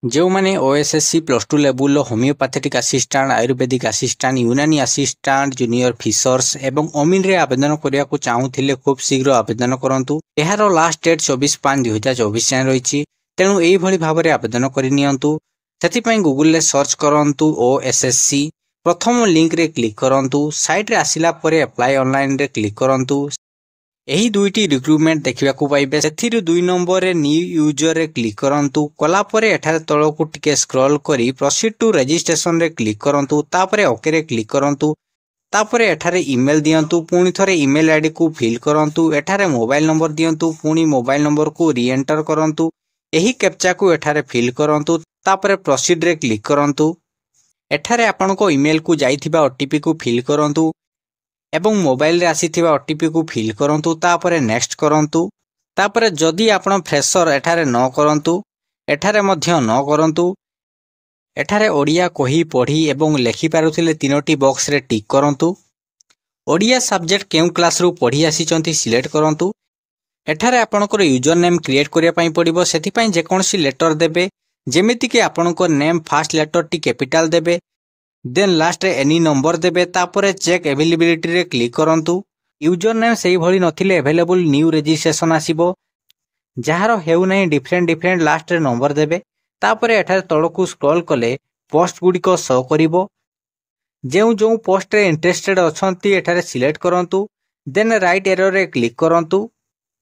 जो मैंने OSSC plus two level homeopathic assistant ayurvedic assistant Unani assistant junior fishers एवं अमीन रे आवेदन करने को चाहूले खूब शीघ्र आवेदन करूँ। यार लास्ट डेट 24/5/2024 जाए रही। तेणु यही भाव में आवेदन करनी से गूगल रे सर्च करूँ ओएसएससी प्रथम लिंक रे क्लिक करूँ। साइट रे आसिला परे अप्लाई ऑनलाइन रे क्लिक करूँ। यही दुईटी रिक्रुटमेंट देखा पाइबे। से 2 नंबर रे न्यू यूजर रे क्लिक करूँ। कलापर एठारे तलकू टिके स्क्रॉल करी प्रोसीड टू रजिस्ट्रेशन रे क्लिक करूँ। तापरे ओके रे क्लिक करूँ। तापरे एठारे ईमेल दियंतु। पुणी थरे ईमेल आईडी को फिल करूँ। एठारे मोबाइल नंबर दियंतु। पुणी मोबाइल नंबर को री एंटर करूँ। यही कैप्चा को एठारे फिल करूँ। तापरे प्रोसीड रे क्लिक करूँ। एठारे आपनको ईमेल को जाइथिबा ओटीपी को फिल करूँ एवं मोबाइल रे आसीथिबा ओटीपी को फिल करंतु। तापरे नेक्स्ट करंतु। तापरे जदि आपण फ्रेशर एठारे न करंतु एठारे मध्य न करंतु। एठारे ओडिया कही पढ़ी एवं लेखि पारुथिले 3टी बॉक्स रे टिक करंतु। ओडिया सब्जेक्ट केउ क्लास रू पढ़ी आसीचंती सिलेक्ट करंतु। एठारे आपणकर यूजर नेम क्रिएट करिया पई पड़िबो। सेथि पई जे कोनसी लेटर देबे जेमिति कि आपणकर नेम फर्स्ट लेटर टी कैपिटल देबे देन लास्ट रे एनी नंबर देबे। तापरे चेक अवेलेबिलिटी रे क्लिक करंतु। यूजर नेम सही भली नथिले अवेलेबल न्यू रजिस्ट्रेशन आसीबो। जहार हेउ नै डिफरेंट लास्ट रे नंबर देबे। तापरे एठारे तळकू स्क्रॉल कले पोस्ट गुडी को शो करिवो। जो पोस्ट रे इंटरेस्टेड अछंती एठारे सिलेक्ट करंतु। देन राइट एरर रे क्लिक करंतु।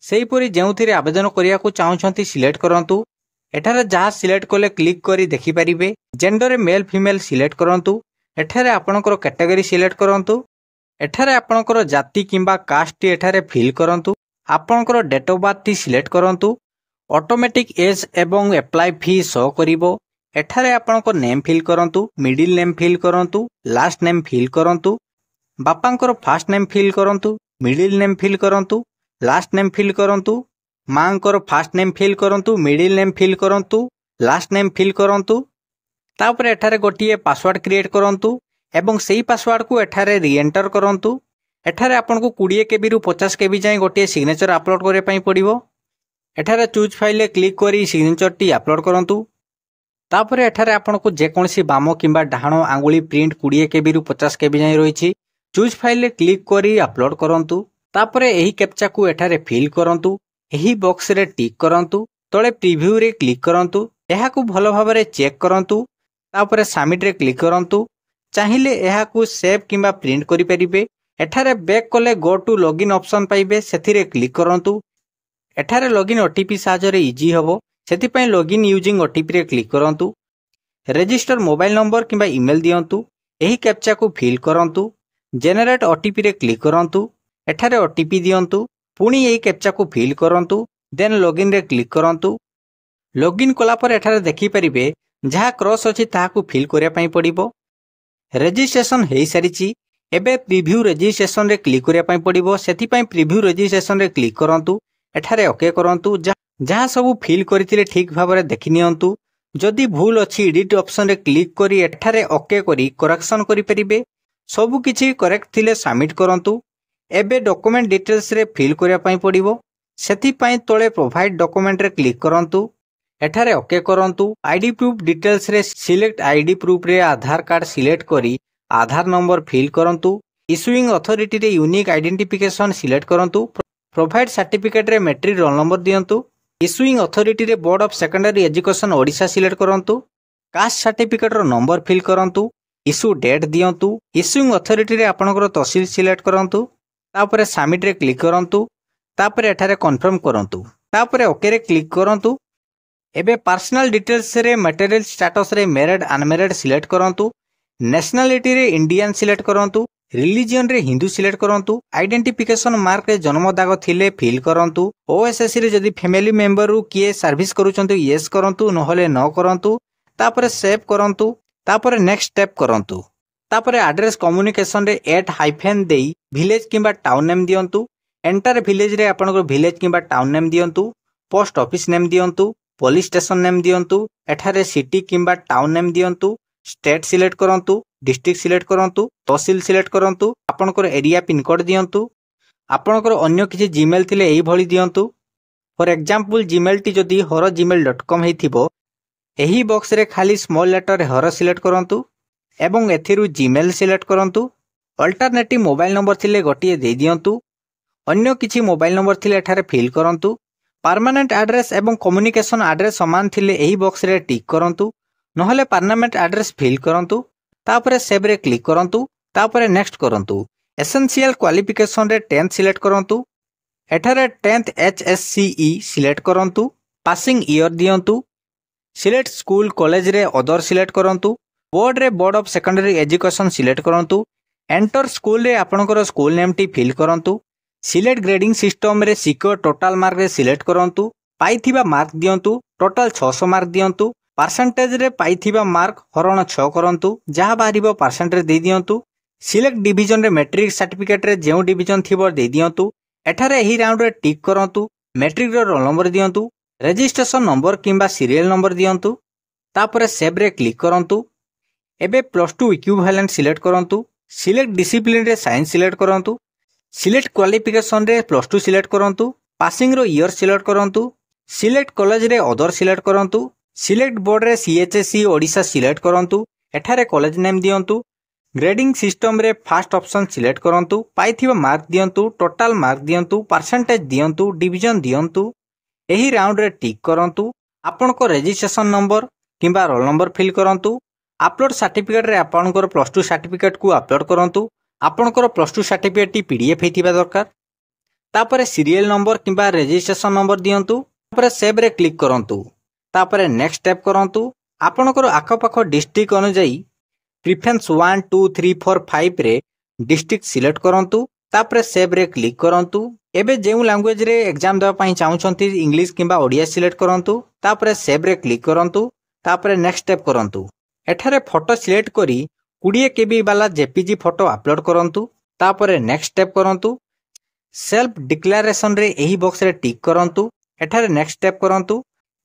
सेही परी जेउथिरे आवेदन करिया को चाहउछंती सिलेक्ट करंतु। एठारे जहाँ सिलेक्ट कले क्लिक करी देखि परिबे। जेंडर मेल फीमेल सिलेक्ट करंतु। एठारे आपणकर कैटेगरी सिलेक्ट करंतु। एठारे आपणकर जाति किंबा कास्ट टी एठारे फिल करंतु। आपणकर डेट ऑफ बर्थ टी सिलेक्ट करंतु। ऑटोमेटिक एज एवं अप्लाई फी शो करिवो। एठारे आपणकर नेम फिल करंतु। मिडिल नेम फिल करंतु। लास्ट नेम फिल करंतु। बापांकर फर्स्ट नेम फिल करंतु। मिडिल नेम फिल करंतु। लास्ट नेम फिल करंतु। मांकर फर्स्ट नेम फिल करंतु। मिडिल नेम फिल करंतु। लास्ट नेम फिल करंतु। तापरे एठारे गोटिए पासवर्ड क्रिएट करंतु एवं सेही पासवर्ड को एठारे री एंटर करंतु। एठारे आपनको 20 केबी रु 50 केबी जाए गोटिए सिग्नेचर अपलोड करिया पई पड़िवो। एठारे चूज फाइल क्लिक करी सिग्नेचर टी अपलोड करंतु। तापरे एठारे आपनको जे कोनसी बाम किंबा डाहाणो आंगुली प्रिंट 20 केबी रु 50 केबी जाए रहिछि। चूज फाइल क्लिक करी अपलोड करंतु। तापरे एही कैप्चा को एठारे फिल करंतु। एही बॉक्स रे टिक करंतु। तळे प्रीव्यू रे क्लिक करंतु। एहा को भलो भाबरे चेक करंतु। तापरे सबमिट रे क्लिक करंतु। चाहिले एहा को सेव किंबा प्रिंट करि परिबे। एठारे बैक कले गो टू लॉगिन ऑप्शन पाइबे। सेथिरे क्लिक करंतु। एठारे लॉगिन ओटीपी साहाय्य इजी हबो। सेति पई लॉगिन यूजिंग ओटीपी रे क्लिक करंतु। रजिस्टर मोबाइल नंबर किंबा ईमेल दियंतु। एही कैप्चा को फिल करंतु। जनरेट ओटीपी रे क्लिक करंतु। एठारे ओटीपी दियंतु। पुणी एही कैप्चा को फिल करंतु। देन लॉगिन रे क्लिक करंतु। लॉगिन कला पर एठारे देखि परिबे जहाँ क्रॉस अछि ताहाकू फिल करिया पई पड़िबो। रजिस्ट्रेशन हेई सारिछि। एबे प्रीव्यू रजिस्ट्रेशन रे क्लिक करिया पई पड़िबो। सेति पई प्रीव्यू रजिस्ट्रेशन रे क्लिक करंतु। एठारे ओके करंतु। जहाँ सब फिल करिथिले ठीक भाबरे देखि नियंतु। जदि भूल अछि एडिट ऑप्शन रे क्लिक करी एठारे ओके करी करेक्शन करि परिबे। सब किछि करेक्ट थिले सबमिट करंतु। एबे डॉक्यूमेंट डिटेल्स रे फिल करिया पई पड़िबो। सेति पई तळे प्रोवाइड डॉक्यूमेंट रे क्लिक करंतु। एठारे ओके करंतु। आईडी प्रूफ डिटेल्स रे सिलेक्ट आईडी प्रूफ रे आधार कार्ड सिलेक्ट करी आधार नंबर फिल करंतु। इशुइंग अथॉरिटी रे यूनिक आइडेंटिफिकेशन सिलेक्ट करंतु। प्रोवाइड सर्टिफिकेट रे मैट्रिक रोल नंबर दियंतु। इशुइंग अथॉरिटी रे board of secondary education Odisha select करंतु। कास्ट सर्टिफिकेट रो नंबर फिल करंतु। इशू डेट दियंतु। इशुइंग अथॉरिटी रे आपनकर तहसील सिलेक्ट करंतु। तापरे सबमिट रे क्लिक करंतु। तापरे एठारे कंफर्म करंतु। तापरे ओके रे क्लिक करंतु। एबे पर्सनल डिटेल्स रे मटेरियल स्टेटस रे मैरिड अनमैरिड सिलेक्ट करंतु। नेशनलिटी रे इंडियन सिलेक्ट करंतु। रिलीजियन रे हिंदू सिलेक्ट करंतु। आइडेंटिफिकेशन मार्क रे जन्म दाग थिले फिल करंतु। ओएसएससी रे जदि फैमिली मेंबर रु किए सर्विस करूचंतु यस करंतु नहले न करंतु। तापरे सेव करंतु। तापरे नेक्स्ट स्टेप करंतु। तापरे एड्रेस कम्युनिकेशन रे @ देई विलेज किंबा टाउन नेम दियंतु। एंटर विलेज रे आपनकर विलेज किंबा टाउन नेम दियंतु। पोस्ट ऑफिस नेम दियंतु। पुलिस स्टेशन नेम दियंतु। एठारे सिटी किंबा टाउन नेम दियंतु। स्टेट सिलेक्ट करंतु। डिस्ट्रिक्ट सिलेक्ट करंतु। तहसील सिलेक्ट करंतु। आपनकर एरिया पिन कोड दियंतु। आपनकर अन्य किछि जीमेल थिले एही भली दियंतु। फॉर एग्जांपल जीमेल टी जदी horrorgmail.com हेथिबो ଏହି ବକ୍ସରେ ଖାଲି ସ୍ମଲ୍ ଲେଟର ହର ସିଲେକ୍ଟ କରନ୍ତୁ ଏବଂ ଏଥିରୁ ଜିମେଲ୍ ସିଲେକ୍ଟ କରନ୍ତୁ। ଅଲ୍ଟରନେଟିଭ୍ ମୋବାଇଲ ନମ୍ବର ଥିଲେ ଗୋଟିଏ ଦେଇଦିଅନ୍ତୁ। ଅନ୍ୟ କିଛି ମୋବାଇଲ ନମ୍ବର ଥିଲେ ଏଠାରେ ଫିଲ୍ କରନ୍ତୁ। ପର୍ମାନେଣ୍ଟ ଆଡ୍ରେସ୍ ଏବଂ କମ୍ୟୁନିକେସନ୍ ଆଡ୍ରେସ୍ ସମାନ ଥିଲେ ଏହି ବକ୍ସରେ ଟିକ୍ କରନ୍ତୁ, ନହେଲେ ପର୍ମାନେଣ୍ଟ ଆଡ୍ରେସ୍ ଫିଲ୍ କରନ୍ତୁ। ତାପରେ ସେଭ୍ରେ କ୍ଲିକ୍ କରନ୍ତୁ। ତାପରେ ନେକ୍ସଟ କରନ୍ତୁ। ଏସେନ୍ସିଆଲ କ୍ୱାଲିଫିକେସନରେ 10th ସିଲେକ୍ଟ କରନ୍ତୁ। ଏଠାରେ 10th HSCE ସିଲେକ୍ଟ କରନ୍ତୁ। ପାସିଂ ଇୟର ଦିଅନ୍ତୁ। ସିଲେକ୍ଟ ସ୍କୁଲ କଲେଜରେ ଅଦର ସିଲେକ୍ଟ କରନ୍ତୁ। ବୋର୍ଡରେ board of secondary education select କରନ୍ତୁ। ଏଣ୍ଟର ସ୍କୁଲରେ ଆପଣଙ୍କର ସ୍କୁଲ ନେମ୍ଟି ଫିଲ୍ କରନ୍ତୁ। ସିଲେକ୍ଟ ଗ୍ରେଡିଂ ସିଷ୍ଟମରେ ସିକ୍ୟୁର ଟୋଟାଲ ମାର୍କରେ ସିଲେକ୍ଟ କରନ୍ତୁ। ପାଇଥିବା ମାର୍କ ଦିଅନ୍ତୁ। ଟୋଟାଲ 600 ମାର୍କ ଦିଅନ୍ତୁ। ପରସେଣ୍ଟେଜରେ ପାଇଥିବା ମାର୍କ ହରଣ 6 କରନ୍ତୁ। ଯାହା ବାହାରିବ ପରସେଣ୍ଟରେ ଦେଇଦିଅନ୍ତୁ। ସିଲେକ୍ଟ ଡିଭିଜନରେ ମେଟ୍ରିକ୍ ସାର୍ଟିଫିକେଟରେ ଯେଉଁ ଡିଭିଜନ ଥିବ ଦେଇଦିଅନ୍ତୁ। ଏଠାରେ ଏହି ରାଉଣ୍ଡରେ ଟିକ୍ କରନ୍ତୁ। ମେଟ୍ରିକର ରୋଲ ନମ୍ବର ଦିଅନ୍ତୁ। ରେଜିଷ୍ଟ୍ରେସନ ନମ୍ବର କିମ୍ବା ସିରିଏଲ ନମ୍ବର ଦିଅନ୍ତୁ। ତାପରେ ସେଭ୍ରେ କ୍ଲିକ୍ କରନ୍ତୁ। ଏବେ +2 ଇକ୍ୟୁଭାଲେଣ୍ଟ ସିଲେକ୍ଟ କରନ୍ତୁ। ସିଲେକ୍ଟ ଡିସିପ୍ଲିନରେ ସାଇନ୍ସ ସିଲେକ୍ଟ କରନ୍ତୁ। ସିଲେକ୍ଟ କ୍ୱାଲିଫିକେସନରେ +2 ସିଲେକ୍ଟ କରନ୍ତୁ। ପାସିଂର ଇୟର ସିଲେକ୍ଟ କରନ୍ତୁ। ସିଲେକ୍ଟ କଲେଜରେ ଅଦର ସିଲେକ୍ଟ କରନ୍ତୁ। ସିଲେକ୍ଟ ବୋର୍ଡରେ CHSE ଓଡ଼ିଶା ସିଲେକ୍ଟ କରନ୍ତୁ। ଏଠାରେ କଲେଜ ନେମ୍ ଦିଅନ୍ତୁ। ଗ୍ରେଡିଂ ସିଷ୍ଟମରେ ଫାଷ୍ଟ ଅପସନ୍ ସିଲେକ୍ଟ କରନ୍ତୁ। ପାଇଥିବା ମାର୍କ ଦିଅନ୍ତୁ। ଟୋଟାଲ ମାର୍କ ଦିଅନ୍ତୁ। ପରସେଣ୍ଟେଜ ଦିଅନ୍ତୁ। ଡିଭିଜନ ଦିଅନ୍ତୁ। ଏହି ରାଉଣ୍ଡରେ ଟିକ୍ କରନ୍ତୁ। ଆପଣଙ୍କ ରେଜିଷ୍ଟ୍ରେସନ ନମ୍ବର କିମ୍ବା ରୋଲ ନମ୍ବର ଫିଲ୍ କରନ୍ତୁ। अपलोड सर्टिफिकेट रे आपणकर +2 सर्टिफिकेट को अपलोड करंतु। आपणकर +2 सर्टिफिकेट PDF हेतिबा दरकार। तापरे सीरियल नंबर किंबा रजिस्ट्रेशन नंबर दियंतु। तापरे सेव रे क्लिक करंतु। तापरे नेक्स्ट स्टेप करंतु। आपणकर आखपाख डिस्ट्रिक्ट अनुसार प्रिफरेंस 1 2 3 4 5 रे डिस्ट्रिक्ट सिलेक्ट करंतु। तापरे सेव रे क्लिक करंतु। एबे जेउ लैंग्वेज रे एग्जाम देबा पई चाहुचंती इंग्लिश किंबा ओडिया सिलेक्ट करंतु। तापरे सेव रे क्लिक करंतु। तापरे नेक्स्ट स्टेप करंतु। एठारे फोटो सिलेक्ट करी 20 KB वाला JPG फोटो अपलोड करंतु। तापरे नेक्स्ट स्टेप करंतु। सेल्फ डिक्लेरेशन रे एही बॉक्स रे टिक करंतु। एठारे नेक्स्ट स्टेप करंतु।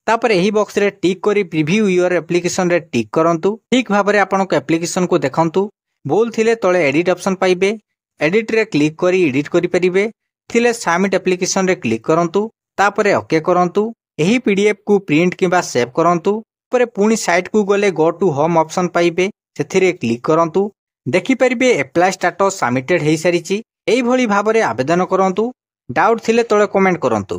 तापरे एही बॉक्स रे टिक करी प्रीव्यू योर एप्लीकेशन रे टिक करंतु। ठीक भाबरे आपनको एप्लीकेशन को देखंतु। भूल थिले तळे एडिट ऑप्शन पाइबे। एडिट रे क्लिक करी एडिट करि परिबे। थिले सबमिट एप्लीकेशन रे क्लिक करंतु। तापरे ओके करंतु। एही PDF को प्रिंट किबा सेव करंतु। तापरे पुणी साइट को गले गो टू होम ऑप्शन पाइबे। सेथिरे क्लिक करंतु। देखि परिबे अप्लाई स्टेटस सबमिटेड हेई सारिची। एही भली भाबरे आवेदन करंतु। डाउट थिले तळे कमेंट करंतु।